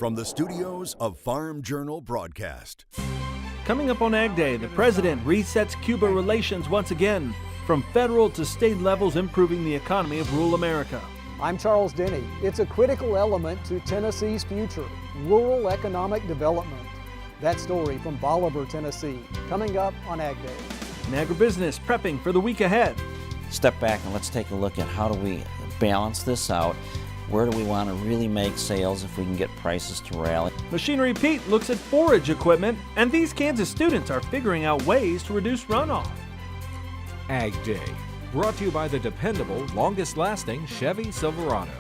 from the studios of Farm Journal Broadcast. Coming up on Agday, the president resets Cuba relations once again, from federal to state levels, improving the economy of rural America. I'm Charles Denny. It's a critical element to Tennessee's future, rural economic development. That story from Bolivar, Tennessee, coming up on Agday. And agribusiness prepping for the week ahead. Step back and let's take a look at how do we balance this out. Where do we want to really make sales if we can get prices to rally? Machinery Pete looks at forage equipment, and these Kansas students are figuring out ways to reduce runoff. Ag Day, brought to you by the dependable, longest-lasting Chevy Silverado.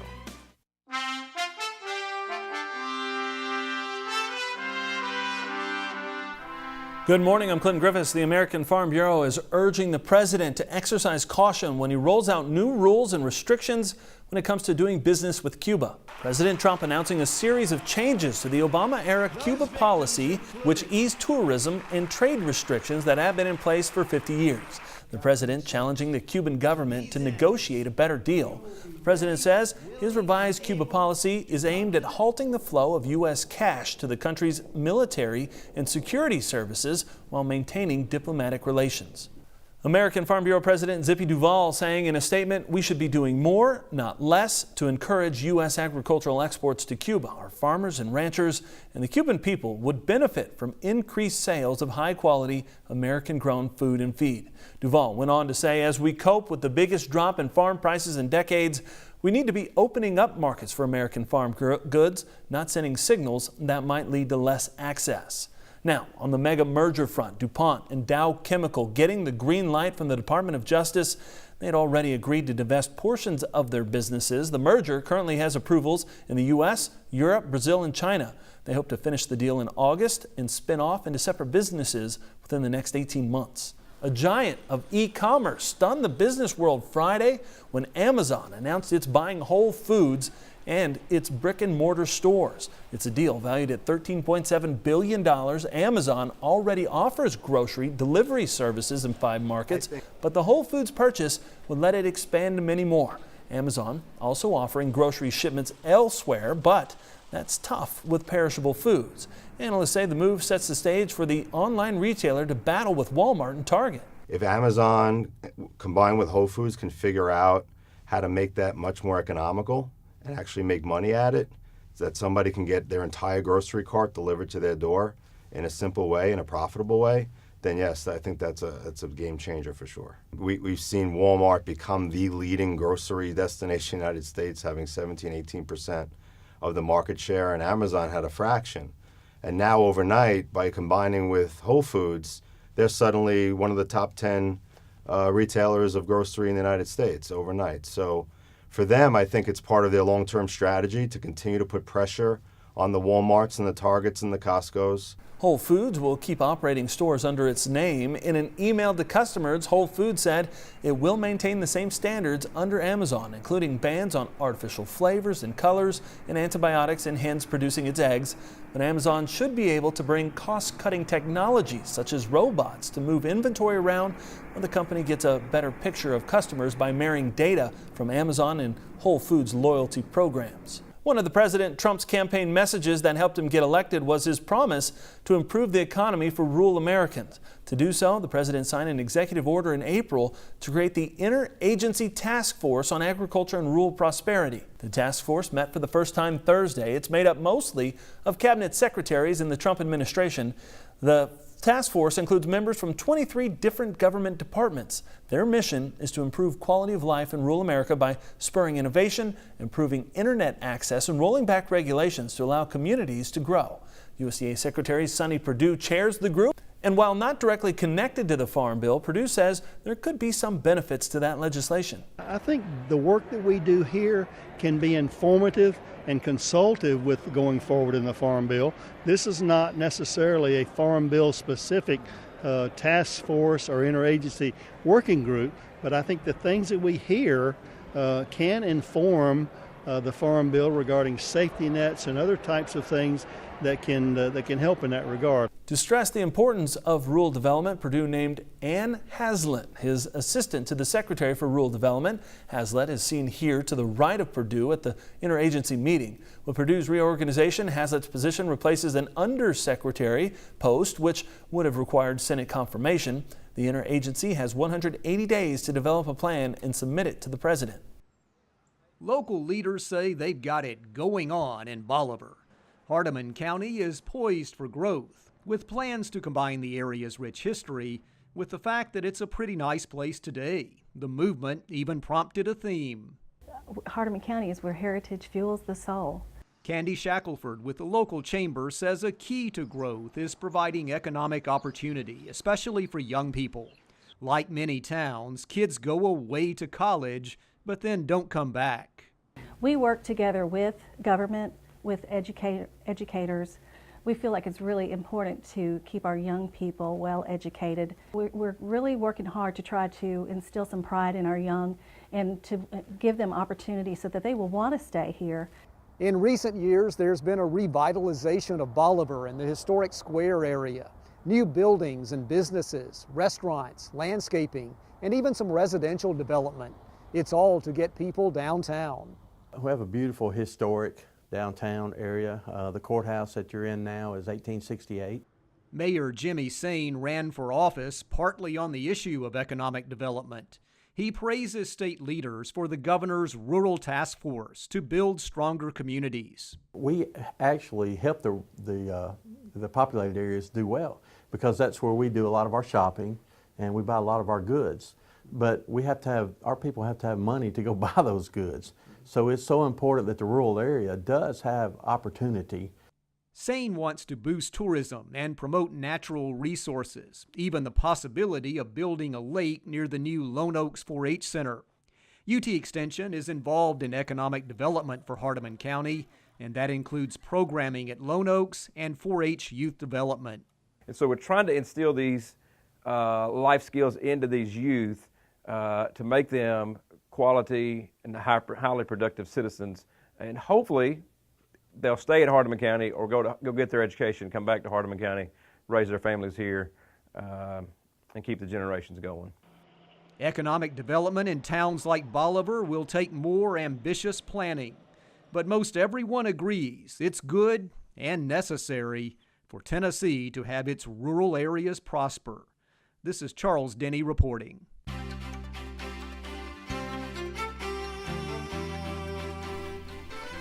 Good morning, I'm Clinton Griffiths. The American Farm Bureau is urging the president to exercise caution when he rolls out new rules and restrictions when it comes to doing business with Cuba. President Trump announcing a series of changes to the Obama-era Cuba policy, which eased tourism and trade restrictions that have been in place for 50 years. The president challenging the Cuban government to negotiate a better deal. The president says his revised Cuba policy is aimed at halting the flow of U.S. cash to the country's military and security services while maintaining diplomatic relations. American Farm Bureau President Zippy Duvall saying in a statement, we should be doing more, not less, to encourage U.S. agricultural exports to Cuba. Our farmers and ranchers and the Cuban people would benefit from increased sales of high-quality American-grown food and feed. Duvall went on to say, as we cope with the biggest drop in farm prices in decades, we need to be opening up markets for American farm goods, not sending signals that might lead to less access. Now, on the mega merger front, DuPont and Dow Chemical getting the green light from the Department of Justice. They had already agreed to divest portions of their businesses. The merger currently has approvals in the U.S., Europe, Brazil, and China. They hope to finish the deal in August and spin off into separate businesses within the next 18 months. A giant of e-commerce stunned the business world Friday when Amazon announced it's buying Whole Foods and its brick-and-mortar stores. It's a deal valued at $13.7 billion. Amazon already offers grocery delivery services in 5 markets, but the Whole Foods purchase would let it expand to many more. Amazon also offering grocery shipments elsewhere, but that's tough with perishable foods. Analysts say the move sets the stage for the online retailer to battle with Walmart and Target. If Amazon combined with Whole Foods can figure out how to make that much more economical and actually make money at it, so that somebody can get their entire grocery cart delivered to their door in a simple way, in a profitable way, then yes, I think that's a game changer for sure. We've seen Walmart become the leading grocery destination in the United States, having 17-18% of the market share, and Amazon had a fraction. And now overnight, by combining with Whole Foods, they're suddenly one of the top 10 retailers of grocery in the United States overnight. So for them, I think it's part of their long-term strategy to continue to put pressure on the Walmarts and the Targets and the Costcos. Whole Foods will keep operating stores under its name. In an email to customers, Whole Foods said it will maintain the same standards under Amazon, including bans on artificial flavors and colors and antibiotics in hens producing its eggs. But Amazon should be able to bring cost-cutting technologies such as robots to move inventory around when the company gets a better picture of customers by marrying data from Amazon and Whole Foods loyalty programs. One of the President Trump's campaign messages that helped him get elected was his promise to improve the economy for rural Americans. To do so, the president signed an executive order in April to create the Interagency Task Force on Agriculture and Rural Prosperity. The task force met for the first time Thursday. It's made up mostly of cabinet secretaries in the Trump administration. The task force includes members from 23 different government departments. Their mission is to improve quality of life in rural America by spurring innovation, improving internet access, and rolling back regulations to allow communities to grow. USDA Secretary Sonny Perdue chairs the group. And while not directly connected to the Farm Bill, Perdue says there could be some benefits to that legislation. I think the work that we do here can be informative and consultative with going forward in the Farm Bill. This is not necessarily a Farm Bill specific task force or interagency working group, but I think the things that we hear can inform the Farm Bill regarding safety nets and other types of things that can help in that regard. To stress the importance of rural development, Perdue named Ann Hazlett his assistant to the Secretary for Rural Development. Hazlett is seen here to the right of Perdue at the interagency meeting. With Perdue's reorganization, Hazlett's position replaces an undersecretary post, which would have required Senate confirmation. The interagency has 180 days to develop a plan and submit it to the president. Local leaders say they've got it going on in Bolivar. Hardeman County is poised for growth, with plans to combine the area's rich history with the fact that it's a pretty nice place today. The movement even prompted a theme. Hardeman County is where heritage fuels the soul. Candy Shackelford with the local chamber says a key to growth is providing economic opportunity, especially for young people. Like many towns, kids go away to college, but then don't come back. We work together with government, with educators. We feel like it's really important to keep our young people well educated. We're really working hard to try to instill some pride in our young and to give them opportunities so that they will want to stay here. In recent years, there's been a revitalization of Bolivar and the historic square area. New buildings and businesses, restaurants, landscaping, and even some residential development. It's all to get people downtown. We have a beautiful historic downtown area. The courthouse that you're in now is 1868. Mayor Jimmy Sain ran for office partly on the issue of economic development. He praises state leaders for the governor's rural task force to build stronger communities. We actually help the populated areas do well because that's where we do a lot of our shopping and we buy a lot of our goods. But our people have to have money to go buy those goods. So it's so important that the rural area does have opportunity. Sain wants to boost tourism and promote natural resources, even the possibility of building a lake near the new Lone Oaks 4-H Center. UT Extension is involved in economic development for Hardeman County, and that includes programming at Lone Oaks and 4-H youth development. And so we're trying to instill these life skills into these youth to make them quality and highly productive citizens, and hopefully they'll stay at Hardeman County or go get their education, come back to Hardeman County, raise their families here, and keep the generations going. Economic development in towns like Bolivar will take more ambitious planning, but most everyone agrees it's good and necessary for Tennessee to have its rural areas prosper. This is Charles Denny reporting.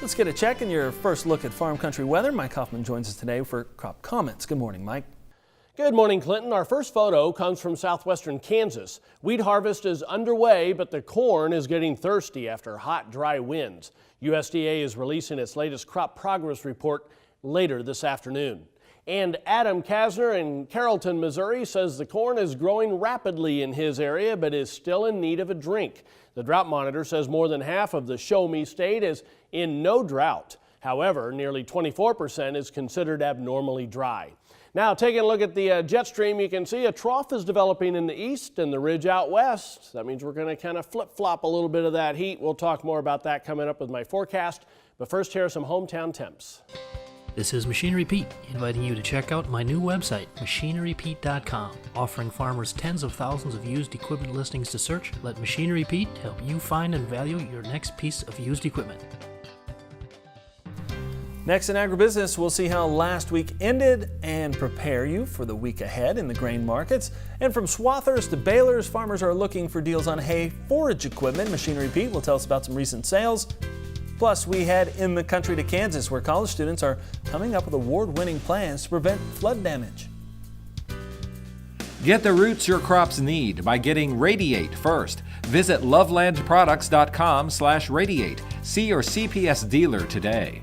Let's get a check in your first look at farm country weather. Mike Hoffman joins us today for crop comments. Good morning, Mike. Good morning, Clinton. Our first photo comes from southwestern Kansas. Wheat harvest is underway, but the corn is getting thirsty after hot, dry winds. USDA is releasing its latest crop progress report later this afternoon. And Adam Kasner in Carrollton, Missouri says the corn is growing rapidly in his area, but is still in need of a drink. The drought monitor says more than half of the Show Me state is in no drought. However, nearly 24% is considered abnormally dry. Now, taking a look at the jet stream, you can see a trough is developing in the east and the ridge out west. That means we're going to kind of flip-flop a little bit of that heat. We'll talk more about that coming up with my forecast. But first, here are some hometown temps. This is Machinery Pete, inviting you to check out my new website, machinerypete.com. Offering farmers tens of thousands of used equipment listings to search, let Machinery Pete help you find and value your next piece of used equipment. Next in agribusiness, we'll see how last week ended and prepare you for the week ahead in the grain markets. And from swathers to balers, farmers are looking for deals on hay, forage equipment. Machinery Pete will tell us about some recent sales. Plus, we head in the country to Kansas, where college students are coming up with award-winning plans to prevent flood damage. Get the roots your crops need by getting Radiate first. Visit lovelandproducts.com/radiate. See your CPS dealer today.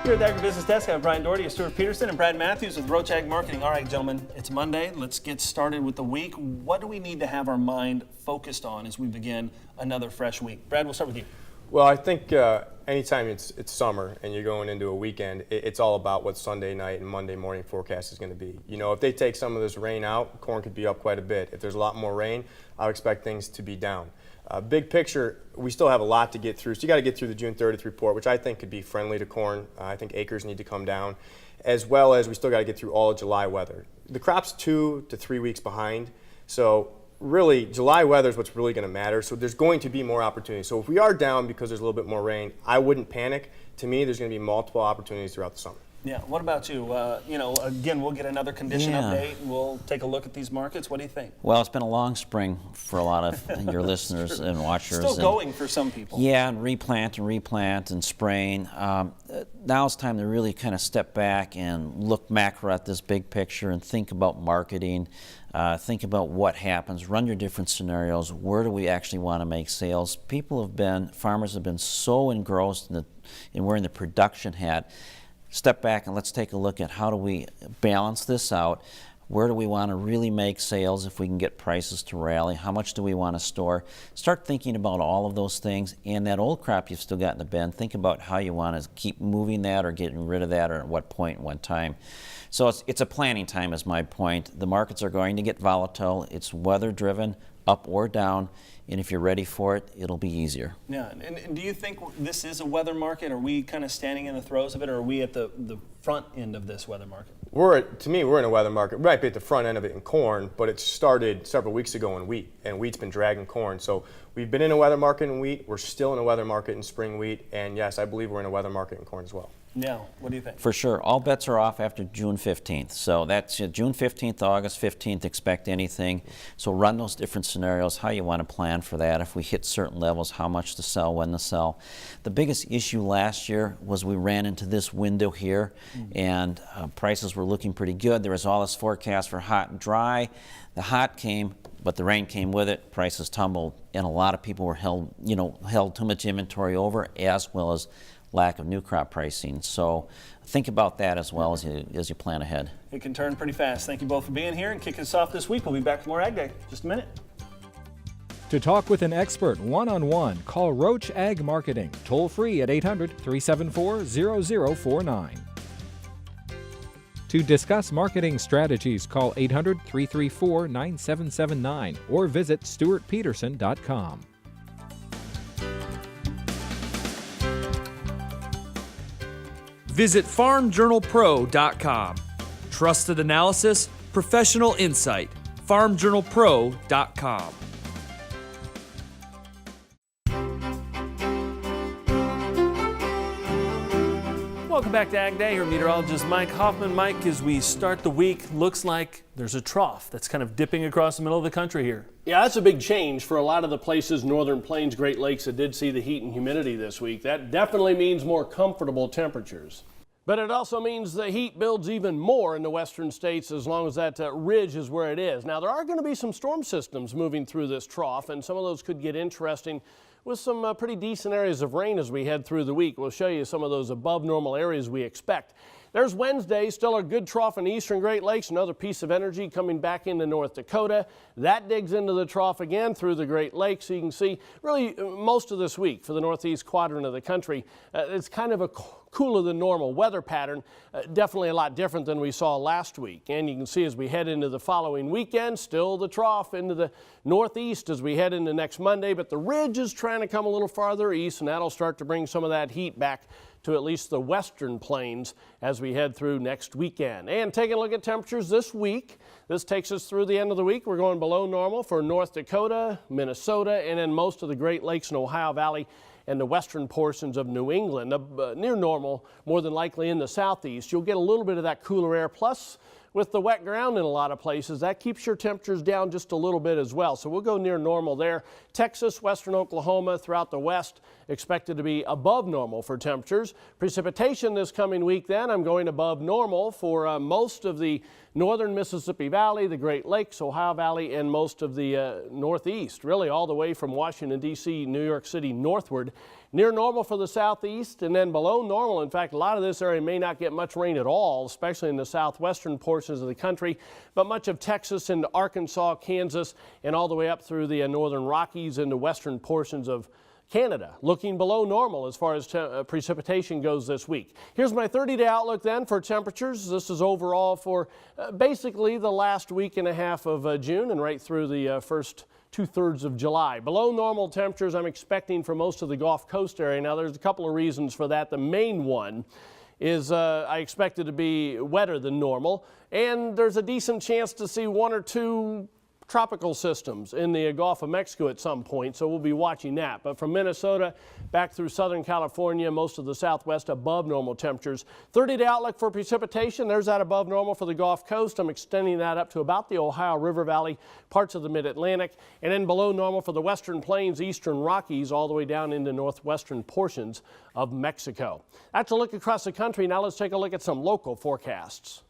Here at the Agribusiness Desk, I have Brian Doherty, Stuart Peterson, and Brad Matthews with Roach Ag Marketing. All right, gentlemen, it's Monday. Let's get started with the week. What do we need to have our mind focused on as we begin another fresh week? Brad, we'll start with you. Well, I think anytime it's summer and you're going into a weekend, it's all about what Sunday night and Monday morning forecast is going to be. You know, if they take some of this rain out, corn could be up quite a bit. If there's a lot more rain, I would expect things to be down. Big picture, we still have a lot to get through. So you got to get through the June 30th report, which I think could be friendly to corn. I think acres need to come down, as well as we still got to get through all of July weather. The crop's 2 to 3 weeks behind, so really July weather is what's really going to matter. So there's going to be more opportunities. So if we are down because there's a little bit more rain, I wouldn't panic. To me, there's going to be multiple opportunities throughout the summer. Yeah. What about you? You know, again, we'll get another condition update. We'll take a look at these markets. What do you think? Well, it's been a long spring for a lot of your listeners and watchers. Still going for some people. Yeah, and replant and spraying. Now it's time to really kind of step back and look macro at this big picture and think about marketing. Think about what happens. Run your different scenarios. Where do we actually want to make sales? Farmers have been so engrossed in wearing the production hat. Step back and let's take a look at how do we balance this out. Where do we want to really make sales if we can get prices to rally? How much do we want to store? Start thinking about all of those things. And that old crop you've still got in the bin, think about how you want to keep moving that or getting rid of that, or at what point and what time. So it's a planning time is my point. The markets are going to get volatile. It's weather driven, up or down. And if you're ready for it, it'll be easier. Yeah, and do you think this is a weather market? Are we kind of standing in the throes of it, or are we at the front end of this weather market? To me, we're in a weather market. We might be at the front end of it in corn, but it started several weeks ago in wheat, and wheat's been dragging corn. So we've been in a weather market in wheat. We're still in a weather market in spring wheat, and yes, I believe we're in a weather market in corn as well. Yeah, what do you think? For sure. All bets are off after June 15th. So that's June 15th, August 15th, expect anything. So run those different scenarios, how you want to plan for that. If we hit certain levels, how much to sell, when to sell. The biggest issue last year was we ran into this window here, and prices were looking pretty good. There was all this forecast for hot and dry. The hot came, but the rain came with it. Prices tumbled, and a lot of people were held too much inventory over, as well as lack of new crop pricing. So think about that as well as you plan ahead. It can turn pretty fast. Thank you both for being here and kicking us off this week. We'll be back with more Ag Day in just a minute. To talk with an expert one-on-one, call Roach Ag Marketing, toll free at 800-374-0049. To discuss marketing strategies, call 800-334-9779 or visit stewartpeterson.com. Visit farmjournalpro.com. Trusted analysis, professional insight. farmjournalpro.com. Welcome back to Ag Day. Here, meteorologist Mike Hoffman. Mike, as we start the week, looks like there's a trough that's kind of dipping across the middle of the country here. Yeah, that's a big change for a lot of the places, Northern Plains, Great Lakes, that did see the heat and humidity this week. That definitely means more comfortable temperatures. But it also means the heat builds even more in the western states as long as that ridge is where it is. Now, there are going to be some storm systems moving through this trough, and some of those could get interesting with some pretty decent areas of rain as we head through the week. We'll show you some of those above normal areas we expect. There's Wednesday, still a good trough in the eastern Great Lakes, another piece of energy coming back into North Dakota. That digs into the trough again through the Great Lakes. So you can see really most of this week for the northeast quadrant of the country, it's kind of a cooler than normal weather pattern, definitely a lot different than we saw last week. And you can see as we head into the following weekend, still the trough into the northeast as we head into next Monday, but the ridge is trying to come a little farther east, and that'll start to bring some of that heat back to at least the western plains as we head through next weekend. And taking a look at temperatures this week, this takes us through the end of the week. We're going below normal for North Dakota, Minnesota, and then most of the Great Lakes and Ohio Valley and the western portions of New England. Near normal, more than likely in the southeast. You'll get a little bit of that cooler air, plus with the wet ground in a lot of places, that keeps your temperatures down just a little bit as well. So we'll go near normal there. Texas, western Oklahoma, throughout the west, expected to be above normal for temperatures. Precipitation this coming week then, I'm going above normal for most of the northern Mississippi Valley, the Great Lakes, Ohio Valley, and most of the northeast, really all the way from Washington, D.C., New York City northward. Near normal for the southeast, and then below normal. In fact, a lot of this area may not get much rain at all, especially in the southwestern portions of the country, but much of Texas into Arkansas, Kansas, and all the way up through the northern Rockies and the western portions of Canada looking below normal as far as precipitation goes this week. Here's my 30-day outlook then for temperatures. This is overall for basically the last week and a half of June and right through the first 2/3 of July. Below normal temperatures I'm expecting for most of the Gulf Coast area. Now there's a couple of reasons for that. The main one is I expect it to be wetter than normal, and there's a decent chance to see 1 or 2 tropical systems in the Gulf of Mexico at some point, so we'll be watching that. But from Minnesota back through Southern California, most of the Southwest above normal temperatures. 30-day outlook for precipitation, there's that above normal for the Gulf Coast. I'm extending that up to about the Ohio River Valley, parts of the Mid-Atlantic, and then below normal for the Western Plains, Eastern Rockies, all the way down into northwestern portions of Mexico. That's a look across the country. Now let's take a look at some local forecasts.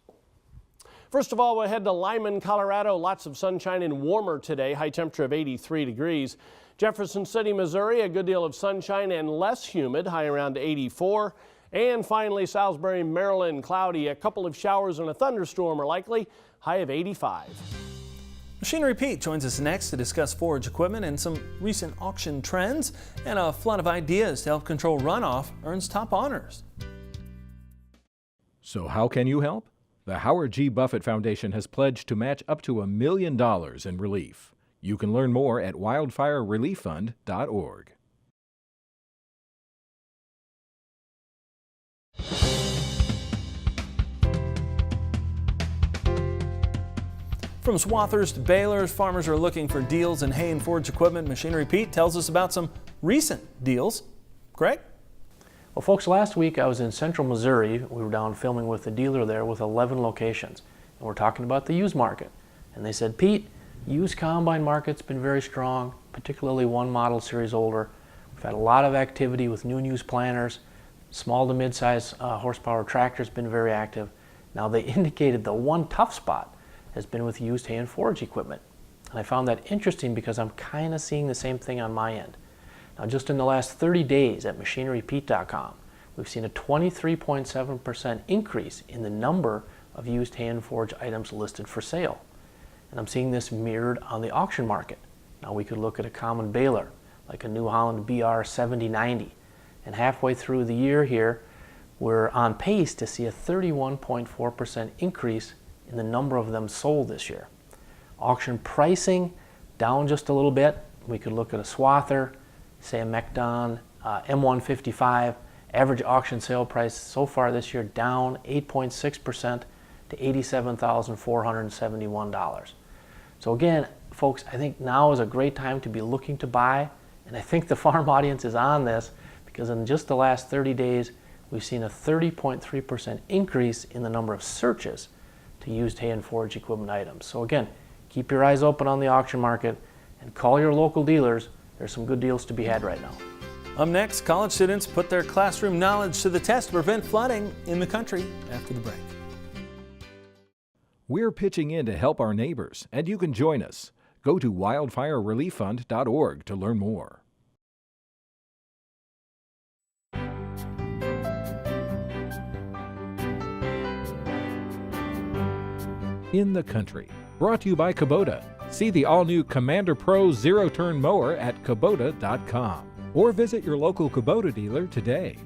First of all, we'll head to Lyman, Colorado. Lots of sunshine and warmer today, high temperature of 83 degrees. Jefferson City, Missouri, a good deal of sunshine and less humid, high around 84. And finally, Salisbury, Maryland, cloudy. A couple of showers and a thunderstorm are likely, high of 85. Machinery Pete joins us next to discuss forage equipment and some recent auction trends. And a flood of ideas to help control runoff earns top honors. So how can you help? The Howard G. Buffett Foundation has pledged to match up to $1 million in relief. You can learn more at wildfirerelieffund.org. From swathers to balers, farmers are looking for deals in hay and forage equipment. Machinery Pete tells us about some recent deals. Greg? Well, folks, last week I was in central Missouri. We were down filming with a dealer there with 11 locations. And we're talking about the used market. And they said, Pete, used combine market's been very strong, particularly one model series older. We've had a lot of activity with new and used planters. Small to mid-size horsepower tractors been very active. Now they indicated the one tough spot has been with used hay and forage equipment. And I found that interesting because I'm kind of seeing the same thing on my end. Now, just in the last 30 days at machinerypete.com, we've seen a 23.7% increase in the number of used hay and forage items listed for sale. And I'm seeing this mirrored on the auction market. Now, we could look at a common baler, like a New Holland BR 7090. And halfway through the year here, we're on pace to see a 31.4% increase in the number of them sold this year. Auction pricing down just a little bit. We could look at a swather, say a Mecdon M155, average auction sale price so far this year down 8.6% to $87,471. So again, folks, I think now is a great time to be looking to buy, and I think the farm audience is on this because in just the last 30 days, we've seen a 30.3% increase in the number of searches to used hay and forage equipment items. So again, keep your eyes open on the auction market and call your local dealers. There's some good deals to be had right now. Up next, college students put their classroom knowledge to the test to prevent flooding in the country after the break. We're pitching in to help our neighbors, and you can join us. Go to wildfirerelieffund.org to learn more. In the country, brought to you by Kubota. See the all-new Commander Pro zero-turn mower at Kubota.com or visit your local Kubota dealer today.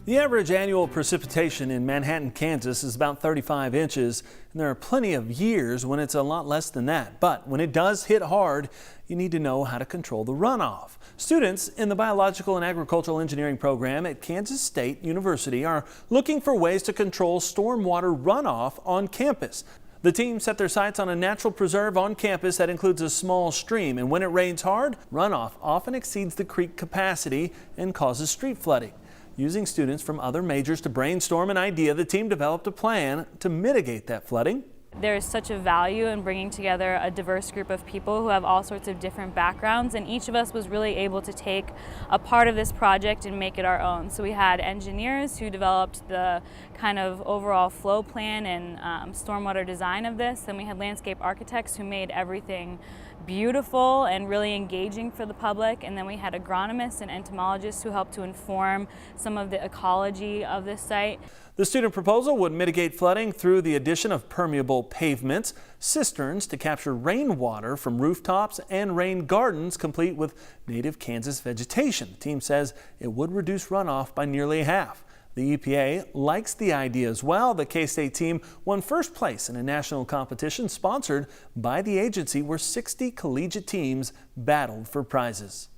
The average annual precipitation in Manhattan, Kansas is about 35 inches, and there are plenty of years when it's a lot less than that. But when it does hit hard, you need to know how to control the runoff. Students in the Biological and Agricultural Engineering program at Kansas State University are looking for ways to control stormwater runoff on campus. The team set their sights on a natural preserve on campus that includes a small stream, and when it rains hard, runoff often exceeds the creek capacity and causes street flooding. Using students from other majors to brainstorm an idea, the team developed a plan to mitigate that flooding. There's such a value in bringing together a diverse group of people who have all sorts of different backgrounds, and each of us was really able to take a part of this project and make it our own. So we had engineers who developed the kind of overall flow plan and stormwater design of this, and we had landscape architects who made everything beautiful and really engaging for the public. And then we had agronomists and entomologists who helped to inform some of the ecology of this site. The student proposal would mitigate flooding through the addition of permeable pavements, cisterns to capture rainwater from rooftops, and rain gardens complete with native Kansas vegetation. The team says it would reduce runoff by nearly half. The EPA likes the idea as well. The K-State team won first place in a national competition sponsored by the agency where 60 collegiate teams battled for prizes.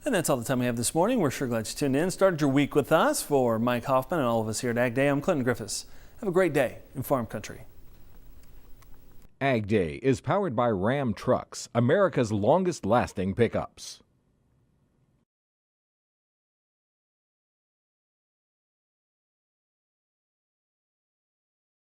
And that's all the time we have this morning. We're sure glad you tuned in. Started your week with us. For Mike Hoffman and all of us here at Agday, I'm Clinton Griffiths. Have a great day in farm country. Agday is powered by Ram Trucks, America's longest lasting pickups.